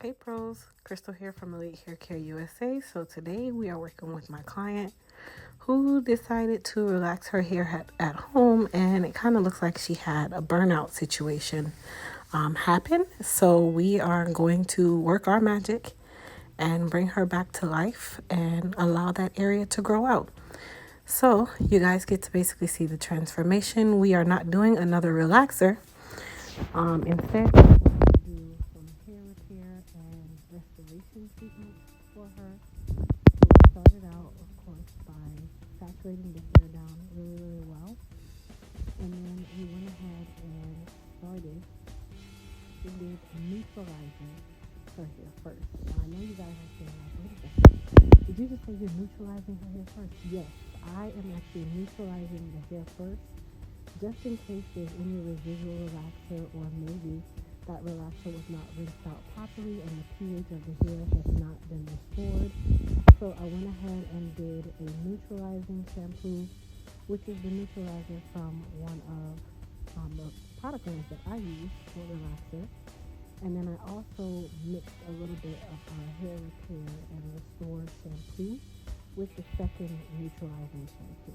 Hey pros, Crystal here from Elite Hair Care USA. So today we are working with my client who decided to relax her hair at home, and it kind of looks like she had a burnout situation happen. So we are going to work our magic and bring her back to life and allow that area to grow out. So you guys get to basically see the transformation. We are not doing another relaxer. Instead, we're going to do some hair repair and restoration treatments for her. So we started out, of course, by saturating the hair down really, really well. And then we went ahead and started with neutralizing her hair first. Now, I know you guys are saying, like, wait a second. Did you just say you're neutralizing her hair first? Yes, I am actually neutralizing the hair first, just in case there's any residual relaxer, or maybe that relaxer was not rinsed out properly and the pH of the hair has not been restored. So I went ahead and did a neutralizing shampoo, which is the neutralizer from one of the product lines that I use for relaxer. And then I also mixed a little bit of our hair repair and restore shampoo with the second neutralizing shampoo.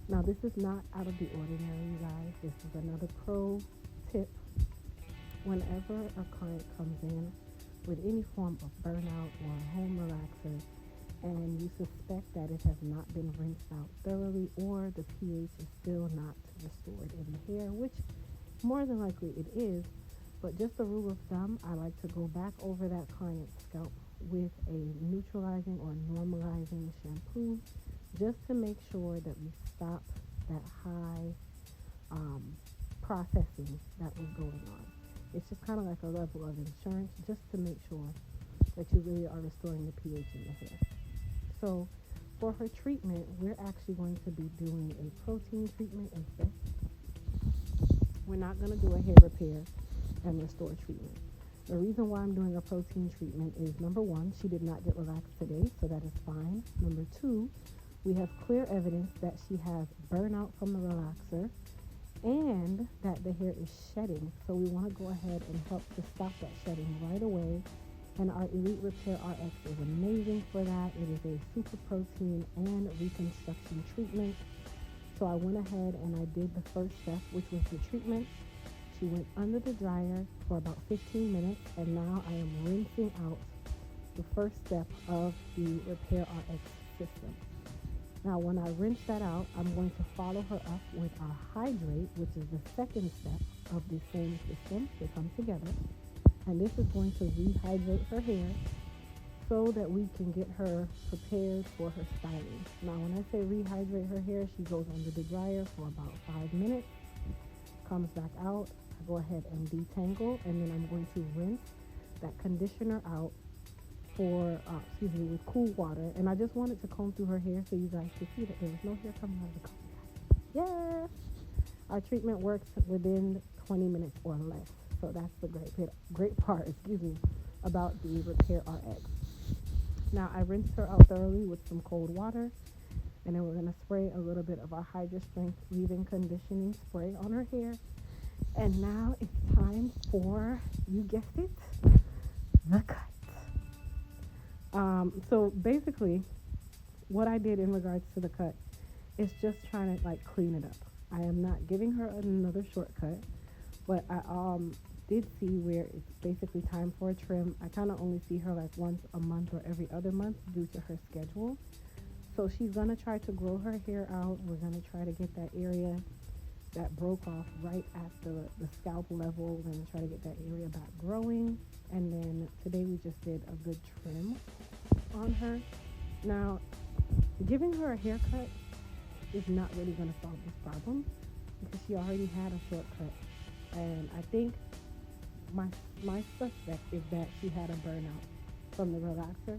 Now, this is not out of the ordinary, you guys. This is another pro tip. Whenever a client comes in with any form of burnout or home relaxer, and you suspect that it has not been rinsed out thoroughly, or the pH is still not restored in the hair, which more than likely it is, but just a rule of thumb, I like to go back over that client's scalp with a neutralizing or normalizing shampoo, just to make sure that we stop that high processing that was going on. It's just kind of like a level of insurance, just to make sure that you really are restoring the pH in the hair. So for her treatment, we're actually going to be doing a protein treatment instead. We're not going to do a hair repair and restore treatment. The reason why I'm doing a protein treatment is, number one, she did not get relaxed today, so that is fine. Number two, we have clear evidence that she has burnout from the relaxer and that the hair is shedding. So we want to go ahead and help to stop that shedding right away. And our Elite Repair RX is amazing for that. It is a super protein and reconstruction treatment. So I went ahead and I did the first step, which was the treatment. She went under the dryer for about 15 minutes, and now I am rinsing out the first step of the Repair RX system. Now, when I rinse that out, I'm going to follow her up with our Hydrate, which is the second step of the same system. They come together. And this is going to rehydrate her hair so that we can get her prepared for her styling. Now, when I say rehydrate her hair, she goes under the dryer for about 5 minutes, comes back out. I go ahead and detangle, and then I'm going to rinse that conditioner out with cool water. And I just wanted to comb through her hair so you guys could see that there was no hair coming out of the comb. Yes! Our treatment works within 20 minutes or less. So that's the great part, about the Repair RX. Now, I rinsed her out thoroughly with some cold water, and then we're going to spray a little bit of our Hydra Strength leave-in conditioning spray on her hair. And now it's time for, you guessed it, the cut. So basically, what I did in regards to the cut is just trying to clean it up. I am not giving her another shortcut, but I did see where it's basically time for a trim. I kind of only see her once a month or every other month due to her schedule. So she's going to try to grow her hair out. We're going to try to get that area that broke off right at the scalp level. We're going to try to get that area back growing. And then today we just did a good trim on her. Now, giving her a haircut is not really going to solve this problem because she already had a shortcut. And I think my suspect is that she had a burnout from the relaxer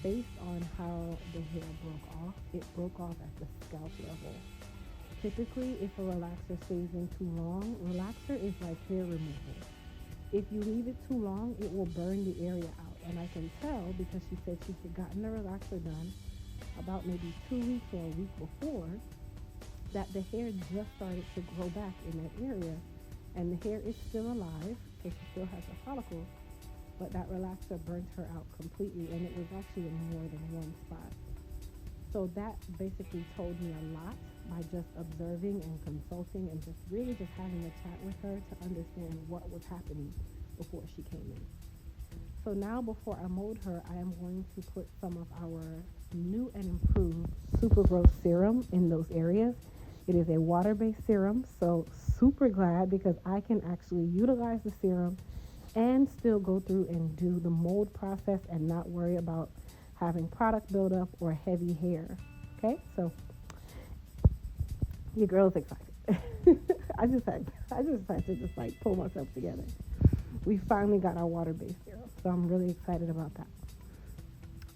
based on how the hair broke off. It broke off at the scalp level. Typically, if a relaxer stays in too long, relaxer is like hair removal. If you leave it too long, it will burn the area out. And I can tell because she said she had gotten the relaxer done about maybe 2 weeks or a week before, that the hair just started to grow back in that area. And the hair is still alive, because she still has a follicle, but that relaxer burnt her out completely, and it was actually in more than one spot. So that basically told me a lot by just observing and consulting and just really just having a chat with her to understand what was happening before she came in. So now before I mold her, I am going to put some of our new and improved Super Growth Serum in those areas. It is a water-based serum, so super glad because I can actually utilize the serum and still go through and do the mold process and not worry about having product buildup or heavy hair. Okay, so your girl's excited. I just had to just like pull myself together. We finally got our water-based serum, so I'm really excited about that.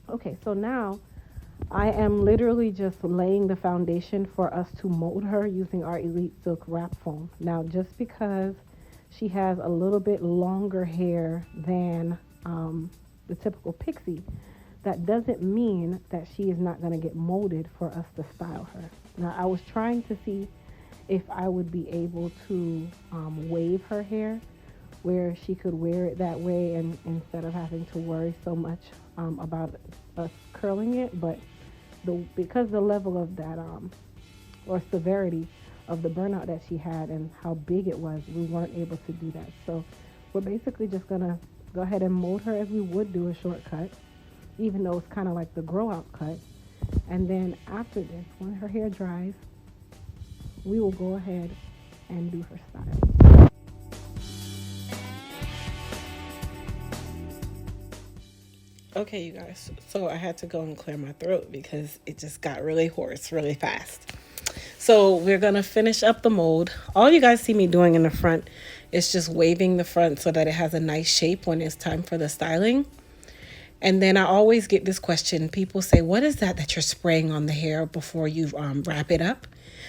Okay, so now I am literally just laying the foundation for us to mold her using our Elite Silk Wrap Foam. Now, just because she has a little bit longer hair than the typical pixie, that doesn't mean that she is not going to get molded for us to style her. Now, I was trying to see if I would be able to wave her hair where she could wear it that way and instead of having to worry so much about us curling it. But because the level of that or severity of the burnout that she had and how big it was, we weren't able to do that. So we're basically just going to go ahead and mold her as we would do a shortcut, even though it's kind of like the grow out cut. And then after this, when her hair dries, we will go ahead and do her style. Okay, you guys, so I had to go and clear my throat because it just got really hoarse really fast. So we're going to finish up the mold. All you guys see me doing in the front is just waving the front so that it has a nice shape when it's time for the styling. And then I always get this question. People say, what is that you're spraying on the hair before you wrap it up?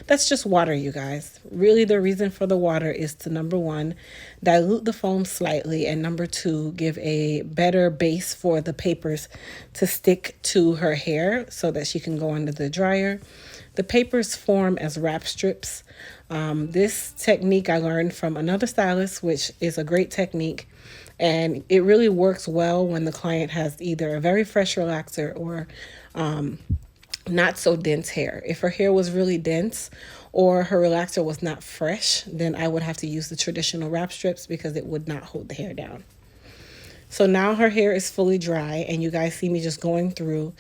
That's just water, you guys. Really, the reason for the water is to, number one, dilute the foam slightly, and number two, give a better base for the papers to stick to her hair so that she can go under the dryer. The papers form as wrap strips. This technique I learned from another stylist, which is a great technique. And it really works well when the client has either a very fresh relaxer or not so dense hair. If her hair was really dense or her relaxer was not fresh, then I would have to use the traditional wrap strips because it would not hold the hair down. So now her hair is fully dry and you guys see me just going through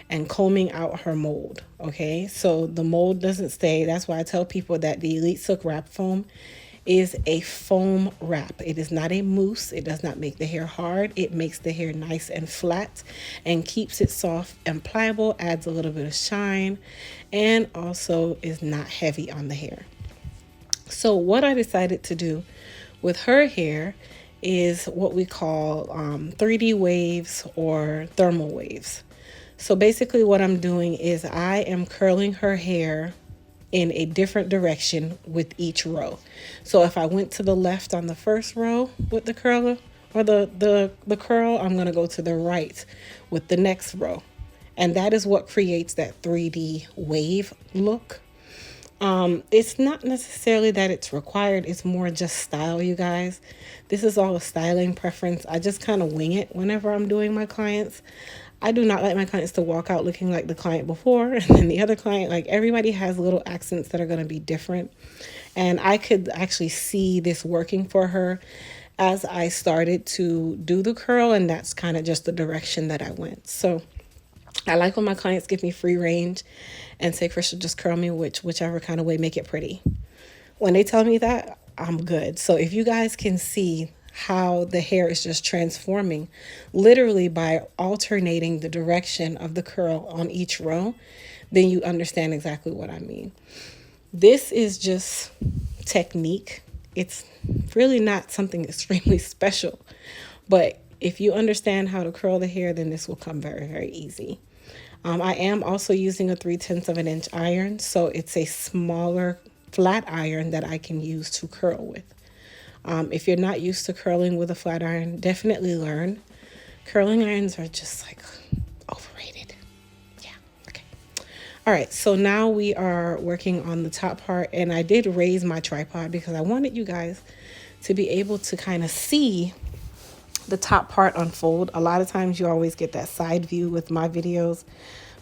and combing out her mold. Okay, so the mold doesn't stay. That's why I tell people that the Elite Silk Wrap Foam is a foam wrap. It is not a mousse. It does not make the hair hard. It makes the hair nice and flat and keeps it soft and pliable, adds a little bit of shine, and also is not heavy on the hair. So what I decided to do with her hair is what we call 3D waves or thermal waves. So basically what I'm doing is I am curling her hair in a different direction with each row. So if I went to the left on the first row with the curler or the curl, I'm going to go to the right with the next row. And that is what creates that 3D wave look. It's not necessarily that it's required. It's more just style, you guys. This is all a styling preference. I just kind of wing it whenever I'm doing my clients. I do not like my clients to walk out looking like the client before and then the other client. Like, everybody has little accents that are going to be different. And I could actually see this working for her as I started to do the curl. And that's kind of just the direction that I went. So I like when my clients give me free range and say, Crystal, just curl me whichever kind of way, make it pretty. When they tell me that, I'm good. So if you guys can see how the hair is just transforming literally by alternating the direction of the curl on each row, then you understand exactly what I mean. This is just technique. It's really not something extremely special, but if you understand how to curl the hair, then this will come very, very easy. I am also using a 3/10 of an inch iron, so it's a smaller flat iron that I can use to curl with. If you're not used to curling with a flat iron, definitely learn. Curling irons are just like overrated. Yeah, okay. All right, so now we are working on the top part, and I did raise my tripod because I wanted you guys to be able to kind of see the top part unfold. A lot of times you always get that side view with my videos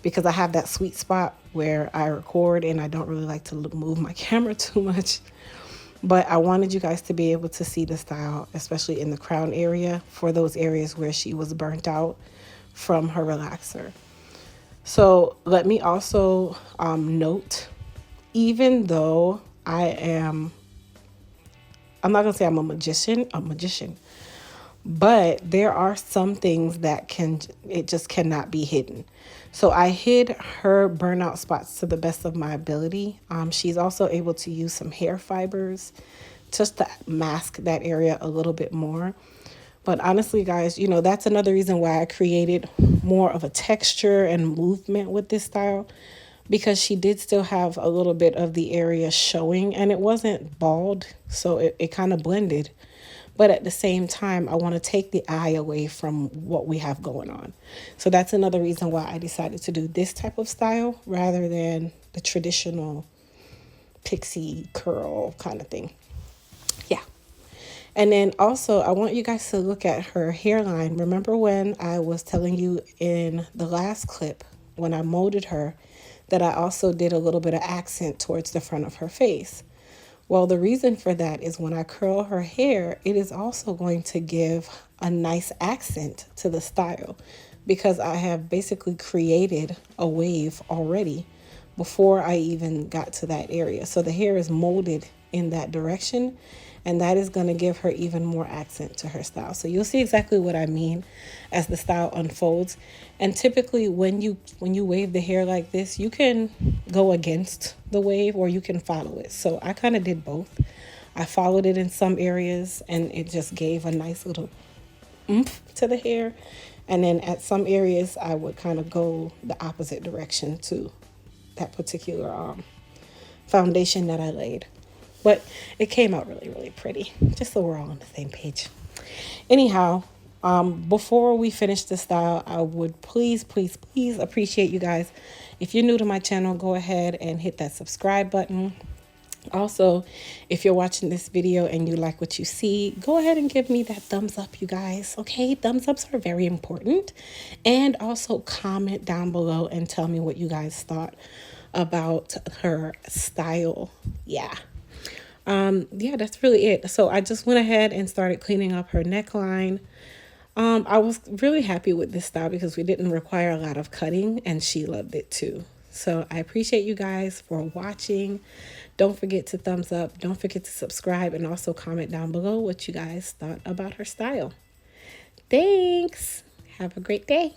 because I have that sweet spot where I record and I don't really like to move my camera too much. But I wanted you guys to be able to see the style, especially in the crown area, for those areas where she was burnt out from her relaxer. So let me also note, even though I'm not gonna say I'm a magician, but there are some things that it just cannot be hidden. So I hid her burnout spots to the best of my ability. She's also able to use some hair fibers just to mask that area a little bit more. But honestly, guys, that's another reason why I created more of a texture and movement with this style, because she did still have a little bit of the area showing and it wasn't bald. So it kind of blended. But at the same time, I want to take the eye away from what we have going on. So that's another reason why I decided to do this type of style rather than the traditional pixie curl kind of thing. Yeah. And then also, I want you guys to look at her hairline. Remember when I was telling you in the last clip, when I molded her, that I also did a little bit of accent towards the front of her face? Well, the reason for that is when I curl her hair, it is also going to give a nice accent to the style, because I have basically created a wave already before I even got to that area. So the hair is molded in that direction, and that is going to give her even more accent to her style. So you'll see exactly what I mean as the style unfolds. And typically when you wave the hair like this, you can go against the wave or you can follow it. So I kind of did both. I followed it in some areas and it just gave a nice little oomph to the hair. And then at some areas I would kind of go the opposite direction to that particular foundation that I laid. But it came out really, really pretty, just so we're all on the same page. Anyhow, before we finish the style, I would please appreciate you guys. If you're new to my channel, go ahead and hit that subscribe button. Also, if you're watching this video and you like what you see, go ahead and give me that thumbs up, you guys. Okay, thumbs ups are very important. And also comment down below and tell me what you guys thought about her style. Yeah, that's really it. So I just went ahead and started cleaning up her neckline. I was really happy with this style because we didn't require a lot of cutting and she loved it too. So I appreciate you guys for watching. Don't forget to thumbs up. Don't forget to subscribe and also comment down below what you guys thought about her style. Thanks. Have a great day.